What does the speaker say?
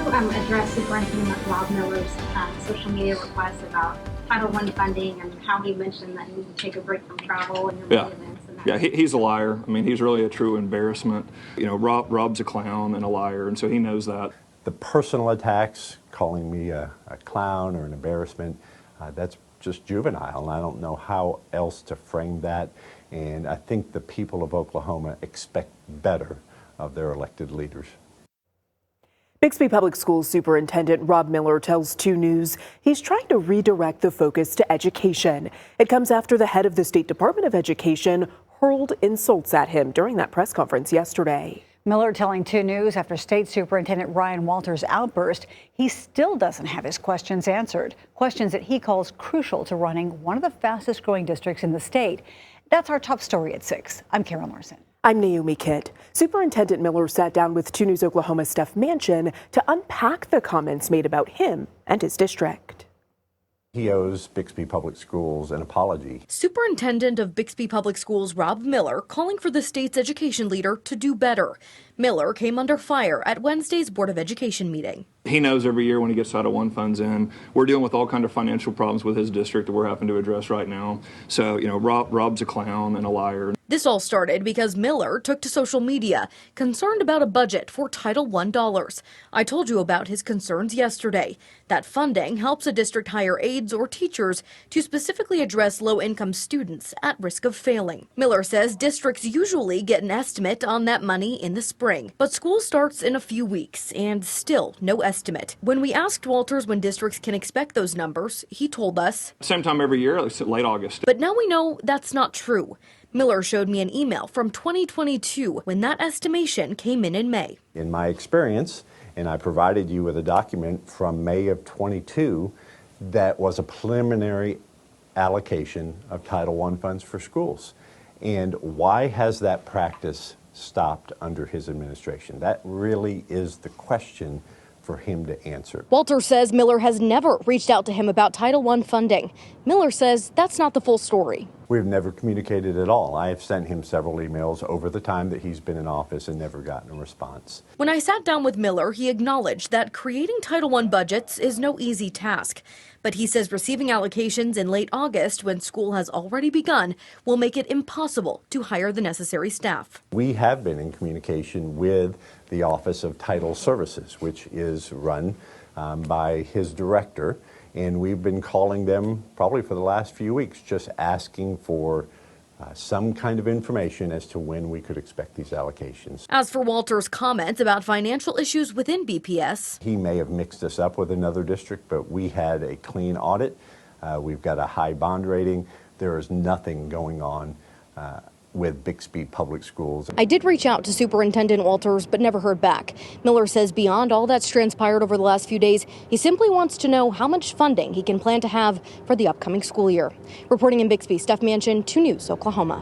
to address Superintendent Rob Miller's social media request about Title I funding and how he mentioned that he needed to take a break from travel and your events. Yeah, he's a liar. I mean, he's really a true embarrassment. You know, Rob's a clown and a liar, and so he knows that. The personal attacks, calling me a clown or an embarrassment, that's just juvenile, and I don't know how else to frame that. And I think the people of Oklahoma expect better of their elected leaders. Bixby Public Schools Superintendent Rob Miller tells 2 News he's trying to redirect the focus to education. It comes after the head of the State Department of Education hurled insults at him during that press conference yesterday. Miller telling 2 News after State Superintendent Ryan Walters' outburst, he still doesn't have his questions answered. Questions that he calls crucial to running one of the fastest growing districts in the state. That's our top story at 6. I'm Karen Larson. I'm Naomi Kitt. Superintendent Miller sat down with 2 News Oklahoma's Steph Manchin to unpack the comments made about him and his district. He owes Bixby Public Schools an apology. Superintendent of Bixby Public Schools Rob Miller calling for the state's education leader to do better. Miller came under fire at Wednesday's Board of Education meeting. He knows every year when he gets Title I funds in, we're dealing with all kinds of financial problems with his district that we're having to address right now. So, you know, Rob's a clown and a liar. This all started because Miller took to social media, concerned about a budget for Title I dollars. I told you about his concerns yesterday. That funding helps a district hire aides or teachers to specifically address low-income students at risk of failing. Miller says districts usually get an estimate on that money in the spring, but school starts in a few weeks and still no estimate. When we asked Walters when districts can expect those numbers, he told us, Same time every year, like late August. But now we know that's not true. Miller showed me an email from 2022 when that estimation came in May. In my experience, and I provided you with a document from May of 22 that was a preliminary allocation of Title I funds for schools. And why has that practice stopped under his administration? That really is the question for him to answer. Walters says Miller has never reached out to him about Title I funding. Miller says that's not the full story. We've never communicated at all. I have sent him several emails over the time that he's been in office and never gotten a response. When I sat down with Miller, he acknowledged that creating Title I budgets is no easy task. But he says receiving allocations in late August, when school has already begun, will make it impossible to hire the necessary staff. We have been in communication with the Office of Title Services, which is run by his director. And we've been calling them probably for the last few weeks, just asking for some kind of information as to when we could expect these allocations. As for Walters' comments about financial issues within BPS, he may have mixed us up with another district, but we had a clean audit. We've got a high bond rating. There is nothing going on with Bixby Public Schools. I did reach out to Superintendent Walters, but never heard back. Miller says beyond all that's transpired over the last few days, he simply wants to know how much funding he can plan to have for the upcoming school year. Reporting in Bixby, Steph Manchin, 2 News, Oklahoma.